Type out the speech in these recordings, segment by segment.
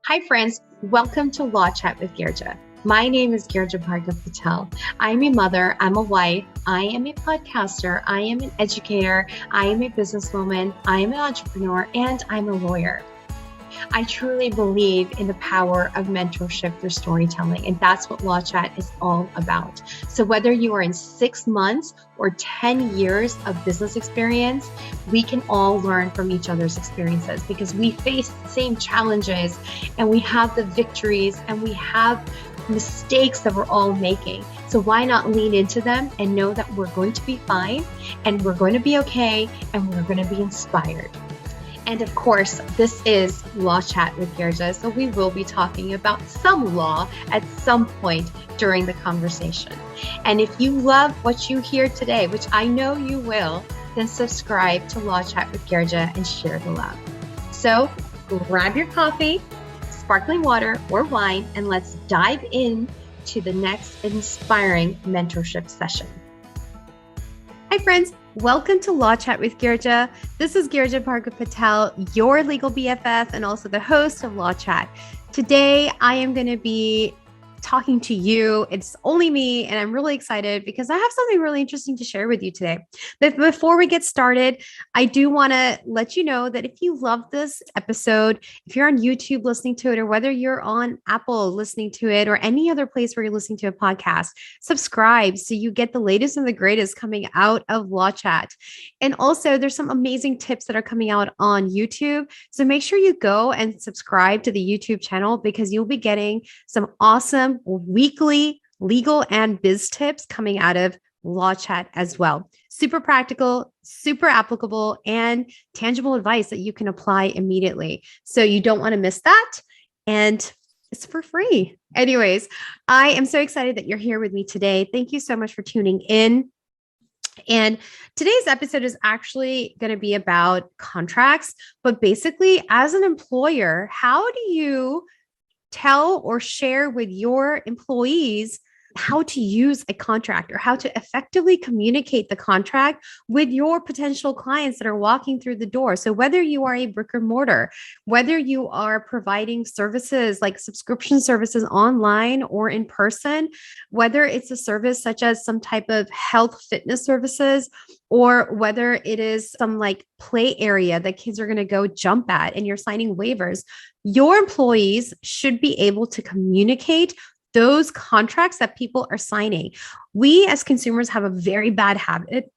Hi, friends. Welcome to Law Chat with Girija. My name is Girija Patel. I'm a mother. I'm a wife. I am a podcaster. I am an educator. I am a businesswoman. I am an entrepreneur, and I'm a lawyer. I truly believe in the power of mentorship through storytelling, and that's what Law Chat is all about. So whether you are in 6 months or 10 years of business experience, we can all learn from each other's experiences because we face the same challenges and we have the victories and we have mistakes that we're all making. So why not lean into them and know that we're going to be fine and we're going to be okay and we're going to be inspired. And of course, this is Law Chat with Girija, so we will be talking about some law at some point during the conversation. And if you love what you hear today, which I know you will, then subscribe to Law Chat with Girija and share the love. So grab your coffee, sparkling water, or wine, and let's dive in to the next inspiring mentorship session. Hi, friends. Welcome to Law Chat with Girija. This is Girija Patel, your legal BFF and also the host of Law Chat. Today, I am going to be talking to you. It's only me, and I'm really excited because I have something really interesting to share with you today. But before we get started, I do want to let you know that if you love this episode, if you're on YouTube listening to it, or whether you're on Apple listening to it, or any other place where you're listening to a podcast, subscribe so you get the latest and the greatest coming out of Law Chat. And also, there's some amazing tips that are coming out on YouTube. So make sure you go and subscribe to the YouTube channel because you'll be getting some awesome weekly legal and biz tips coming out of Law Chat as well. Super practical, super applicable, and tangible advice that you can apply immediately. So you don't want to miss that. And it's for free. Anyways, I am so excited that you're here with me today. Thank you so much for tuning in. And today's episode is actually going to be about contracts, but basically as an employer, how do you tell or share with your employees how to use a contract or how to effectively communicate the contract with your potential clients that are walking through the door. So whether you are a brick and mortar, whether you are providing services like subscription services online or in person, whether it's a service such as some type of health fitness services, or whether it is some like play area that kids are going to go jump at and you're signing waivers, your employees should be able to communicate those contracts that people are signing. We as consumers have a very bad habit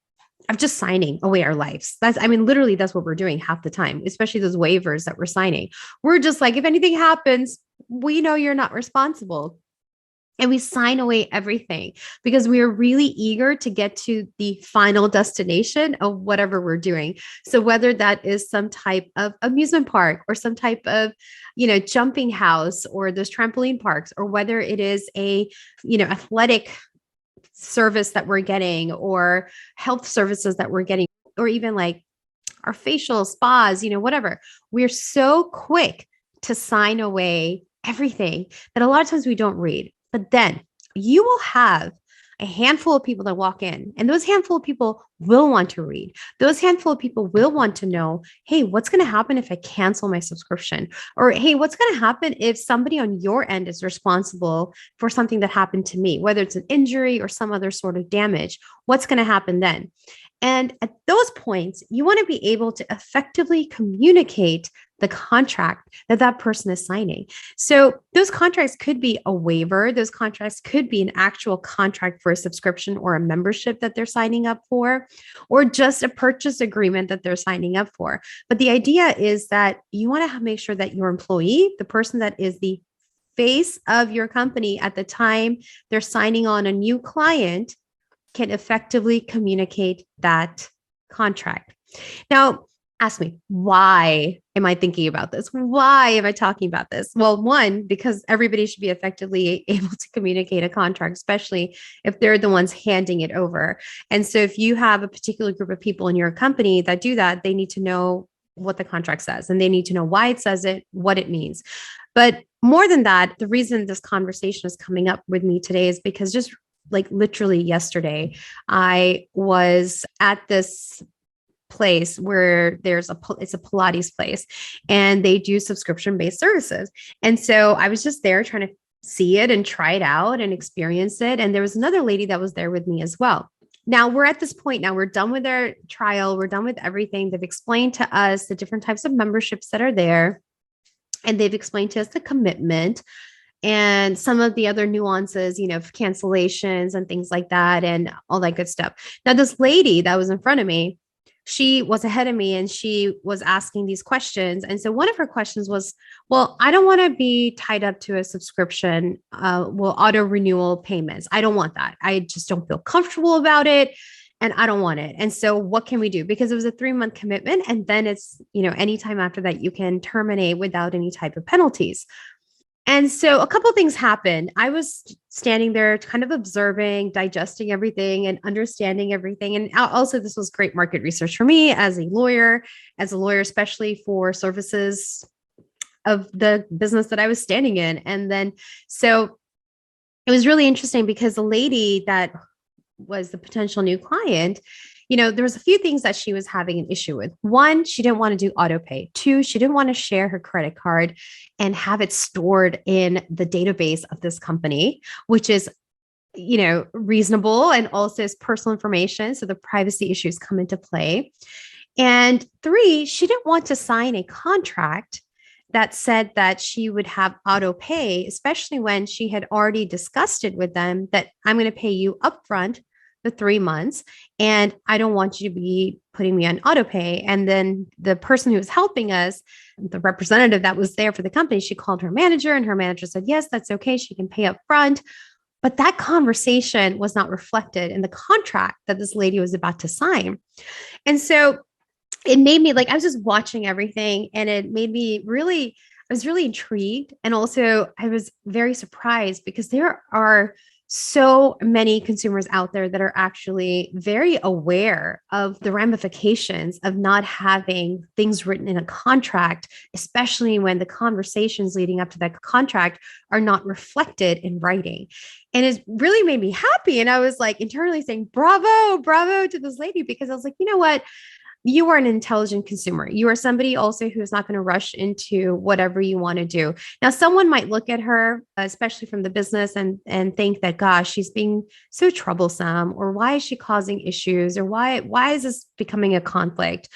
of just signing away our lives. Literally, that's what we're doing half the time, especially those waivers that we're signing. We're just like, if anything happens, we know you're not responsible. And we sign away everything because we are really eager to get to the final destination of whatever we're doing. So whether that is some type of amusement park or some type of, jumping house or those trampoline parks, or whether it is a, athletic service that we're getting or health services that we're getting, or even like our facial spas, whatever, we're so quick to sign away everything that a lot of times we don't read. But then you will have a handful of people that walk in, and those handful of people will want to read. Those handful of people will want to know, hey, what's going to happen if I cancel my subscription? Or, hey, what's going to happen if somebody on your end is responsible for something that happened to me, whether it's an injury or some other sort of damage? What's going to happen then? And at those points, you want to be able to effectively communicate the contract that that person is signing. So those contracts could be a waiver. Those contracts could be an actual contract for a subscription or a membership that they're signing up for, or just a purchase agreement that they're signing up for. But the idea is that you want to make sure that your employee, the person that is the face of your company at the time they're signing on a new client, can effectively communicate that contract. Now, ask me, why am I thinking about this? Why am I talking about this? Well, one, because everybody should be effectively able to communicate a contract, especially if they're the ones handing it over. And so if you have a particular group of people in your company that do that, they need to know what the contract says, and they need to know why it says it, what it means. But more than that, the reason this conversation is coming up with me today is because just like literally yesterday, I was at this place where it's a Pilates place, and they do subscription-based services. And so I was just there trying to see it and try it out and experience it. And there was another lady that was there with me as well. Now we're at this point now, we're done with our trial. We're done with everything. They've explained to us the different types of memberships that are there. And they've explained to us the commitment and some of the other nuances, cancellations and things like that and all that good stuff. Now, this lady that was in front of me, she was ahead of me and she was asking these questions. And so one of her questions was, well, I don't want to be tied up to a subscription, auto renewal payments. I don't want that. I just don't feel comfortable about it. And I don't want it. And so what can we do? Because it was a 3-month commitment. And then it's, anytime after that, you can terminate without any type of penalties. And so a couple of things happened. I was standing there kind of observing, digesting everything and understanding everything. And also this was great market research for me as a lawyer, especially for services of the business that I was standing in. And then, so it was really interesting because the lady that was the potential new client, there was a few things that she was having an issue with. One, she didn't want to do auto pay. Two, she didn't want to share her credit card and have it stored in the database of this company, which is, reasonable and also is personal information. So the privacy issues come into play. And three, she didn't want to sign a contract that said that she would have auto pay, especially when she had already discussed it with them that I'm going to pay you upfront the 3 months, and I don't want you to be putting me on auto pay. And then the person who was helping us, the representative that was there for the company, she called her manager and her manager said, yes, that's okay. She can pay up front. But that conversation was not reflected in the contract that this lady was about to sign. And so it made me I was just watching everything, and it made me I was really intrigued. And also I was very surprised because there are so many consumers out there that are actually very aware of the ramifications of not having things written in a contract, especially when the conversations leading up to that contract are not reflected in writing. And it really made me happy. And I was internally saying, bravo, bravo to this lady, because I was like, you know what? You are an intelligent consumer. You are somebody also who is not going to rush into whatever you want to do. Now, someone might look at her, especially from the business, and think that, gosh, she's being so troublesome, or why is she causing issues, or why is this becoming a conflict?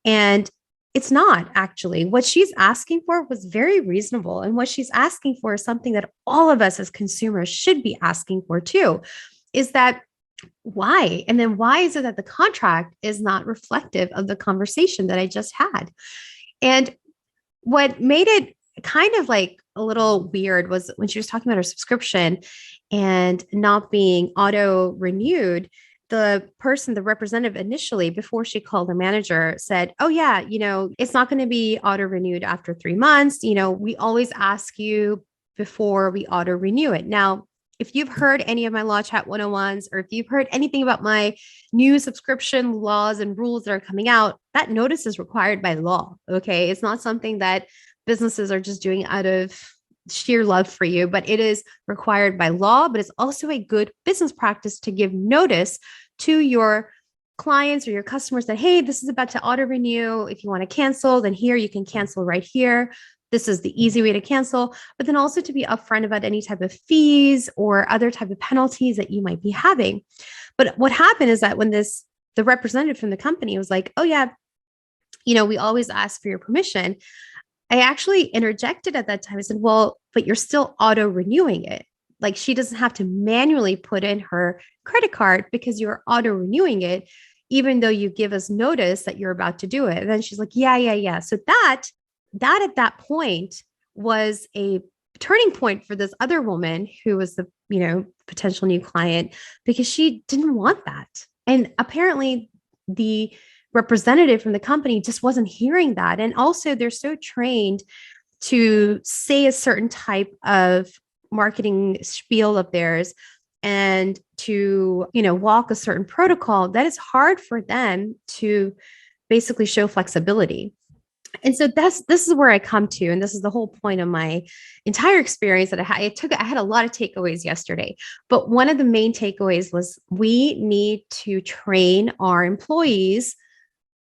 And it's not actually. What she's asking for was very reasonable. And what she's asking for is something that all of us as consumers should be asking for too, is that why? And then why is it that the contract is not reflective of the conversation that I just had? And what made it kind of a little weird was when she was talking about her subscription and not being auto renewed. The representative initially, before she called the manager, said, oh yeah, it's not going to be auto renewed after 3 months. We always ask you before we auto renew it. Now, if you've heard any of my Law Chat 101s, or if you've heard anything about my new subscription laws and rules that are coming out, that notice is required by law. Okay. It's not something that businesses are just doing out of sheer love for you, but it is required by law. But it's also a good business practice to give notice to your clients or your customers that, hey, this is about to auto renew. If you want to cancel, then here you can cancel right here. This is the easy way to cancel, but then also to be upfront about any type of fees or other type of penalties that you might be having. But what happened is that when the representative from the company was like, oh yeah, we always ask for your permission, I actually interjected at that time. I said, well, but you're still auto renewing it. She doesn't have to manually put in her credit card because you're auto renewing it, even though you give us notice that you're about to do it. And then she's like, yeah. So that at that point was a turning point for this other woman who was the, potential new client, because she didn't want that. And apparently the representative from the company just wasn't hearing that. And also they're so trained to say a certain type of marketing spiel of theirs and to, walk a certain protocol that it's hard for them to basically show flexibility. And so this is where I come to, and this is the whole point of my entire experience that I had. I had a lot of takeaways yesterday, but one of the main takeaways was we need to train our employees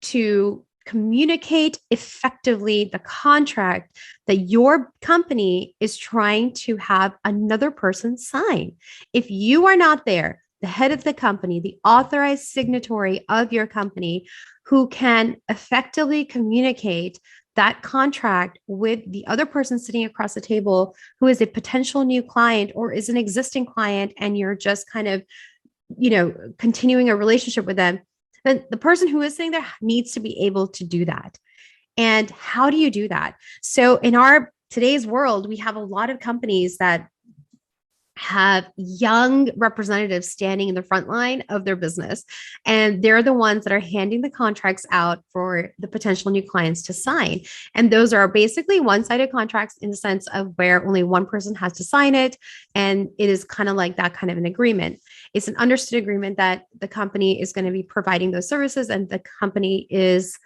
to communicate effectively the contract that your company is trying to have another person sign. If you are not there, the head of the company, the authorized signatory of your company, who can effectively communicate that contract with the other person sitting across the table who is a potential new client or is an existing client, and you're just kind of, continuing a relationship with them, then the person who is sitting there needs to be able to do that. And how do you do that? So in our today's world, we have a lot of companies that have young representatives standing in the front line of their business. And they're the ones that are handing the contracts out for the potential new clients to sign. And those are basically one-sided contracts in the sense of where only one person has to sign it. And it is kind of like that kind of an agreement. It's an understood agreement that the company is going to be providing those services and the company is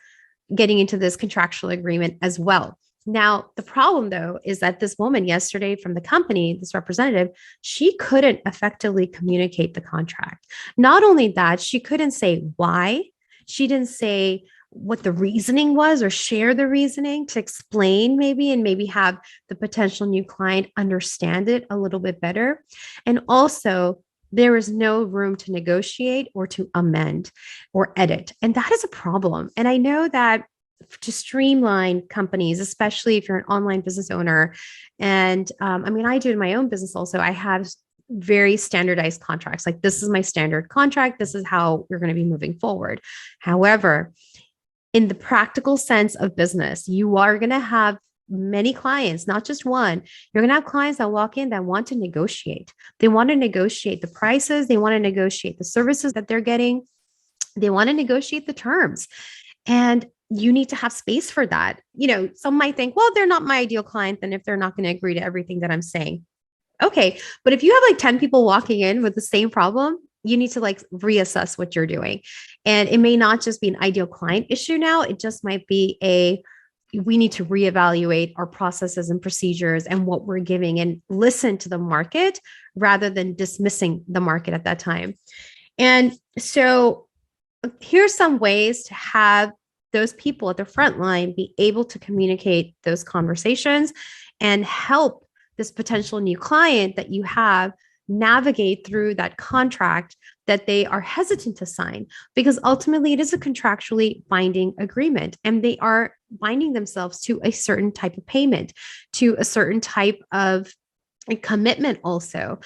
getting into this contractual agreement as well. Now, the problem, though, is that this woman yesterday from the company, this representative, she couldn't effectively communicate the contract. Not only that, she couldn't say why. She didn't say what the reasoning was or share the reasoning to explain and maybe have the potential new client understand it a little bit better. And also, there is no room to negotiate or to amend or edit. And that is a problem. And I know that to streamline companies, especially if you're an online business owner. And I do in my own business also, I have very standardized contracts. Like, this is my standard contract. This is how we're going to be moving forward. However, in the practical sense of business, you are going to have many clients, not just one. You're going to have clients that walk in that want to negotiate. They want to negotiate the prices. They want to negotiate the services that they're getting. They want to negotiate the terms. And you need to have space for that. Some might think, well, they're not my ideal client, then if they're not going to agree to everything that I'm saying. Okay. But if you have like 10 people walking in with the same problem, you need to like reassess what you're doing. And it may not just be an ideal client issue now. It just might be we need to reevaluate our processes and procedures and what we're giving and listen to the market rather than dismissing the market at that time. And so here's some ways to have those people at the front line be able to communicate those conversations and help this potential new client that you have navigate through that contract that they are hesitant to sign, because ultimately it is a contractually binding agreement and they are binding themselves to a certain type of payment, to a certain type of commitment also.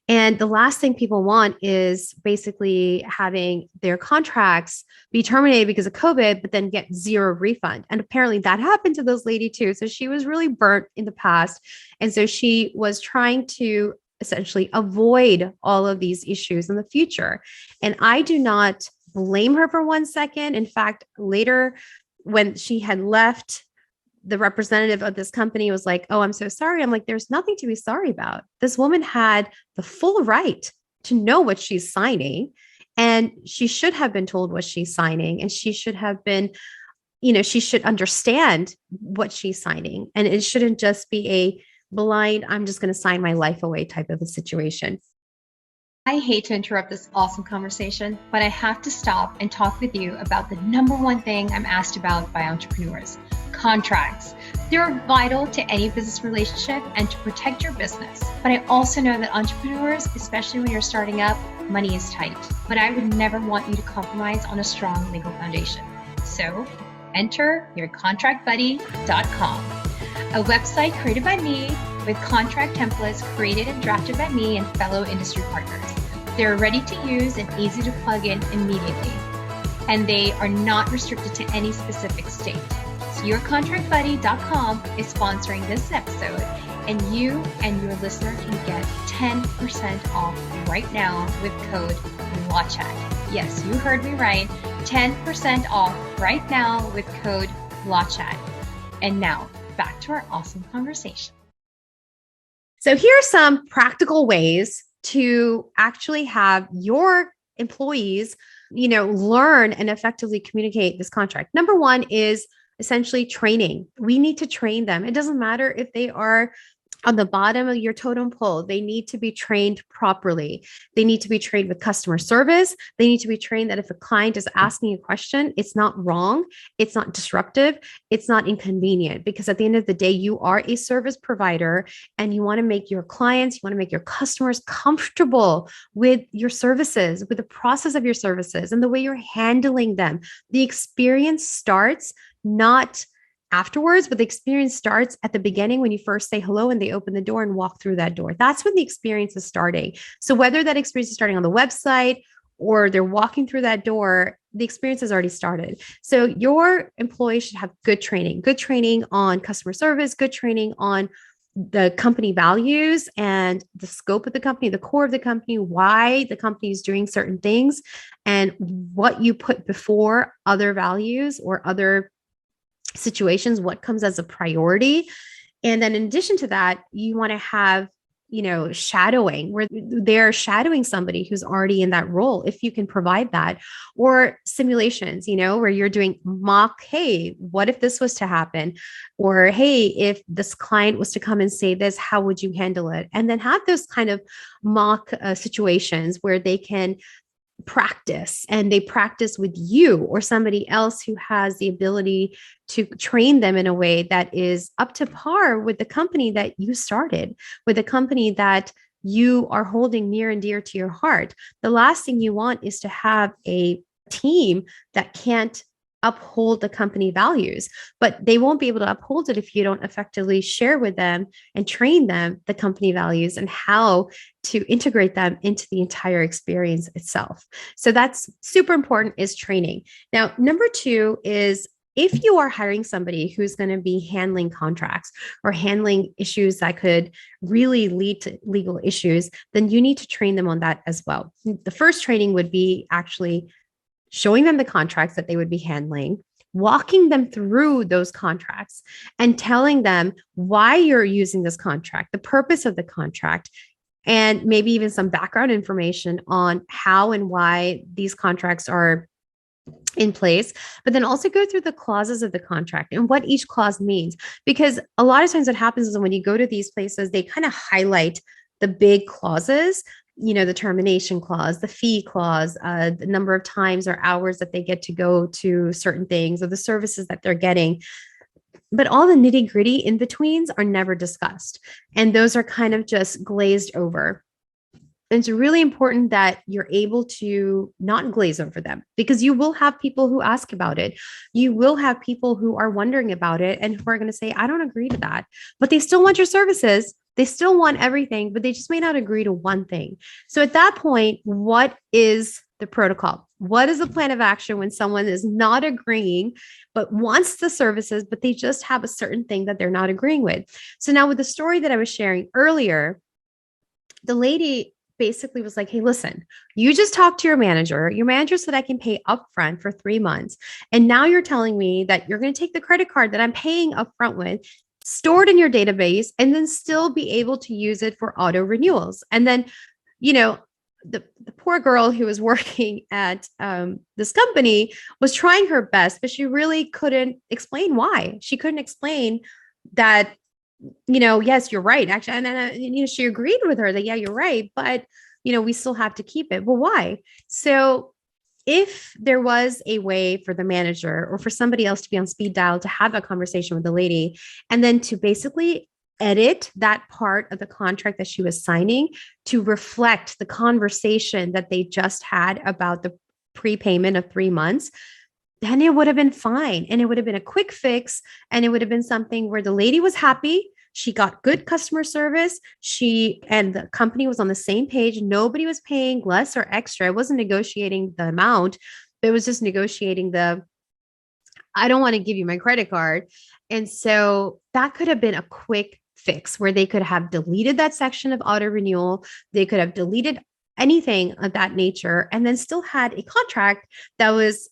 And the last thing people want is basically having their contracts be terminated because of COVID, but then get zero refund. And apparently that happened to this lady too. So she was really burnt in the past. And so she was trying to essentially avoid all of these issues in the future. And I do not blame her for 1 second. In fact, later when she had left, the representative of this company was like, "Oh, I'm so sorry." I'm like, "There's nothing to be sorry about. This woman had the full right to know what she's signing, and she should have been told what she's signing, and she should have been, she should understand what she's signing. And it shouldn't just be a blind, I'm just going to sign my life away type of a situation." I hate to interrupt this awesome conversation, but I have to stop and talk with you about the number one thing I'm asked about by entrepreneurs: contracts. They're vital to any business relationship and to protect your business. But I also know that entrepreneurs, especially when you're starting up, money is tight. But I would never want you to compromise on a strong legal foundation. So enter yourcontractbuddy.com, a website created by me with contract templates created and drafted by me and fellow industry partners. They're ready to use and easy to plug in immediately. And they are not restricted to any specific state. So yourcontractbuddy.com is sponsoring this episode, and you and your listener can get 10% off right now with code LAWCHAT. Yes, you heard me right. 10% off right now with code LAWCHAT. And now back to our awesome conversation. So here are some practical ways to actually have your employees, learn and effectively communicate this contract. Number one is essentially training. We need to train them. It doesn't matter if they are on the bottom of your totem pole, they need to be trained properly. They need to be trained with customer service. They need to be trained that if a client is asking a question, it's not wrong, it's not disruptive, it's not inconvenient. Because at the end of the day, you are a service provider and you want to make your clients, you want to make your customers comfortable with your services, with the process of your services and the way you're handling them. The experience starts not afterwards, but the experience starts at the beginning when you first say hello and they open the door and walk through that door. That's when the experience is starting. So whether that experience is starting on the website or they're walking through that door, the experience has already started. So your employees should have good training on customer service, good training on the company values and the scope of the company, the core of the company, why the company is doing certain things, and what you put before other values or other situations, what comes as a priority. And then in addition to that, you want to have, shadowing where they're shadowing somebody who's already in that role, if you can provide that, or simulations, where you're doing mock, hey, what if this was to happen? Or, hey, if this client was to come and say this, how would you handle it? And then have those kind of mock situations where they can practice, and they practice with you or somebody else who has the ability to train them in a way that is up to par with the company that you started, with the company that you are holding near and dear to your heart. The last thing you want is to have a team that can't uphold the company values, but they won't be able to uphold it if you don't effectively share with them and train them the company values and how to integrate them into the entire experience itself. So that's super important, is training. Now, number 2 is, if you are hiring somebody who's going to be handling contracts or handling issues that could really lead to legal issues, then you need to train them on that as well. The first training would be actually showing them the contracts that they would be handling, walking them through those contracts and telling them why you're using this contract, the purpose of the contract, and maybe even some background information on how and why these contracts are in place, but then also go through the clauses of the contract and what each clause means. Because a lot of times what happens is when you go to these places, they kind of highlight the big clauses, the termination clause, the fee clause, the number of times or hours that they get to go to certain things, or the services that they're getting. But all the nitty gritty in betweens are never discussed. And those are kind of just glazed over. And it's really important that you're able to not glaze over them, because you will have people who ask about it. You will have people who are wondering about it and who are going to say, I don't agree to that, but they still want your services. They still want everything, but they just may not agree to one thing. So at that point, what is the protocol? What is the plan of action when someone is not agreeing, but wants the services, but they just have a certain thing that they're not agreeing with? So now with the story that I was sharing earlier, the lady basically was like, hey, listen, you just talked to your manager. Your manager said I can pay upfront for 3 months. And now you're telling me that you're going to take the credit card that I'm paying upfront with, stored in your database, and then still be able to use it for auto renewals. And then, the poor girl who was working at this company was trying her best, but she really couldn't explain why. She couldn't explain that, yes, you're right. Actually, and then, she agreed with her that, yeah, you're right, but, we still have to keep it. Well, why? So if there was a way for the manager or for somebody else to be on speed dial to have a conversation with the lady, and then to basically edit that part of the contract that she was signing to reflect the conversation that they just had about the prepayment of 3 months, then it would have been fine. And it would have been a quick fix. And it would have been something where the lady was happy. She got good customer service. She and the company was on the same page. Nobody was paying less or extra. It wasn't negotiating the amount. It was just negotiating I don't want to give you my credit card. And so that could have been a quick fix where they could have deleted that section of auto renewal. They could have deleted anything of that nature and then still had a contract that was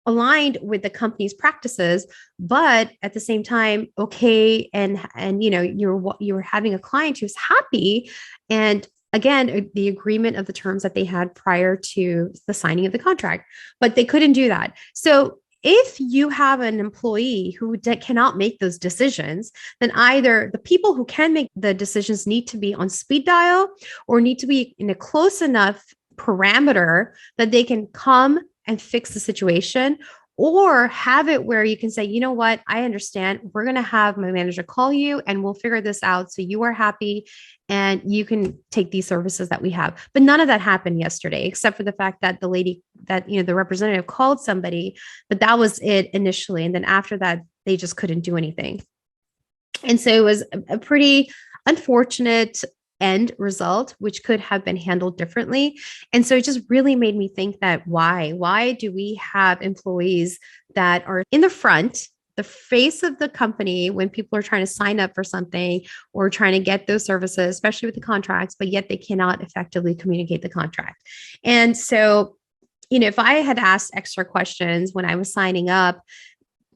aligned with the company's practices, but at the same time, okay. And you're having a client who's happy. And again, the agreement of the terms that they had prior to the signing of the contract, but they couldn't do that. So if you have an employee who cannot make those decisions, then either the people who can make the decisions need to be on speed dial or need to be in a close enough parameter that they can come and fix the situation, or have it where you can say, you know what, I understand. We're going to have my manager call you and we'll figure this out so you are happy and you can take these services that we have. But none of that happened yesterday, except for the fact that the lady that, the representative called somebody, but that was it initially. And then after that, they just couldn't do anything. And so it was a pretty unfortunate end result, which could have been handled differently. And so it just really made me think that why do we have employees that are in the front, the face of the company when people are trying to sign up for something or trying to get those services, especially with the contracts, but yet they cannot effectively communicate the contract. And so, if I had asked extra questions when I was signing up,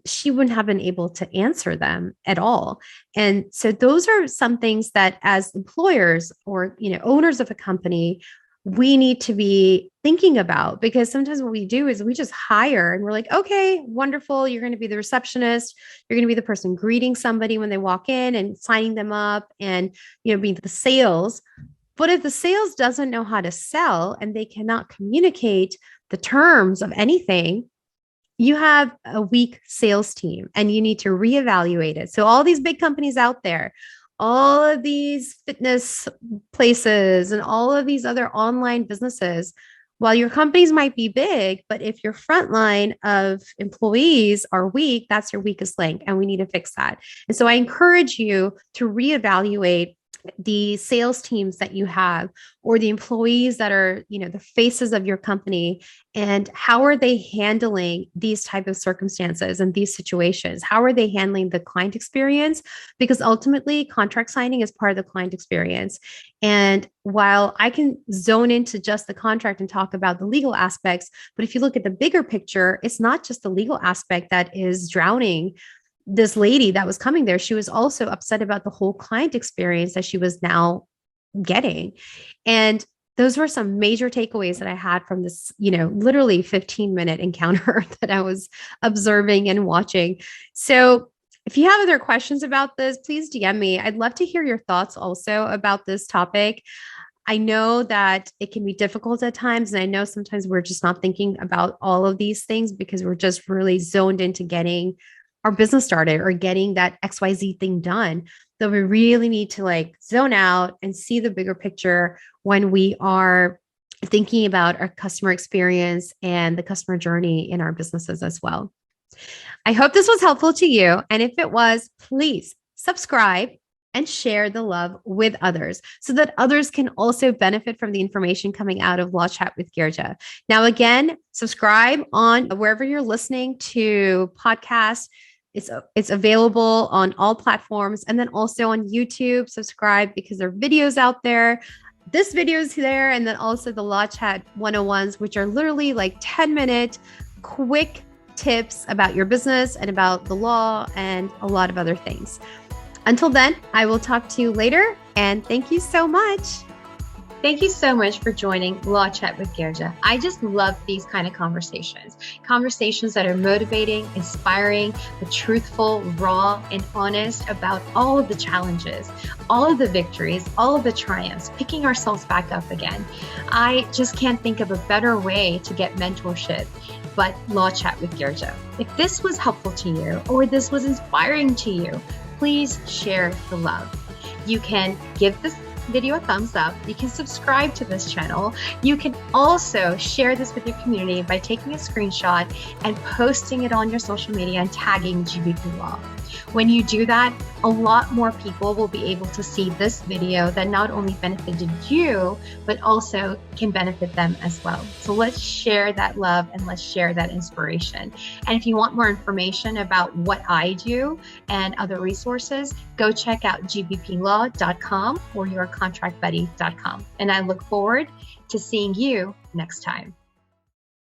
she wouldn't have been able to answer them at all. And so those are some things that as employers or, owners of a company, we need to be thinking about, because sometimes what we do is we just hire and we're like, okay, wonderful. You're going to be the receptionist. You're going to be the person greeting somebody when they walk in and signing them up and, being the sales. But if the sales doesn't know how to sell and they cannot communicate the terms of anything, you have a weak sales team and you need to reevaluate it. So all these big companies out there, all of these fitness places and all of these other online businesses, while your companies might be big, but if your frontline of employees are weak, that's your weakest link. And we need to fix that. And so I encourage you to reevaluate the sales teams that you have, or the employees that are, the faces of your company, and how are they handling these type of circumstances and these situations? How are they handling the client experience? Because ultimately contract signing is part of the client experience. And while I can zone into just the contract and talk about the legal aspects, but if you look at the bigger picture, it's not just the legal aspect that is drowning this lady that was coming there. She was also upset about the whole client experience that she was now getting. And those were some major takeaways that I had from this, literally 15-minute encounter that I was observing and watching. So if you have other questions about this, please DM me. I'd love to hear your thoughts also about this topic. I know that it can be difficult at times. And I know sometimes we're just not thinking about all of these things because we're just really zoned into getting our business started or getting that XYZ thing done. So we really need to zone out and see the bigger picture when we are thinking about our customer experience and the customer journey in our businesses as well. I hope this was helpful to you. And if it was, please subscribe and share the love with others so that others can also benefit from the information coming out of Law Chat with Girija. Now, again, subscribe on wherever you're listening to podcasts. It's available on all platforms, and then also on YouTube. Subscribe because there are videos out there. This video is there, and then also the Law Chat 101s, which are literally 10-minute quick tips about your business and about the law and a lot of other things. Until then, I will talk to you later, and thank you so much. Thank you so much for joining Law Chat with Girija. I just love these kind of conversations that are motivating, inspiring, but truthful, raw, and honest about all of the challenges, all of the victories, all of the triumphs, picking ourselves back up again. I just can't think of a better way to get mentorship but Law Chat with Girija. If this was helpful to you or this was inspiring to you, please share the love. You can give this video a thumbs up. You can subscribe to this channel. You can also share this with your community by taking a screenshot and posting it on your social media and tagging GBP Law. When you do that, a lot more people will be able to see this video that not only benefited you, but also can benefit them as well. So let's share that love and let's share that inspiration. And if you want more information about what I do and other resources, go check out gbplaw.com or yourcontractbuddy.com. And I look forward to seeing you next time.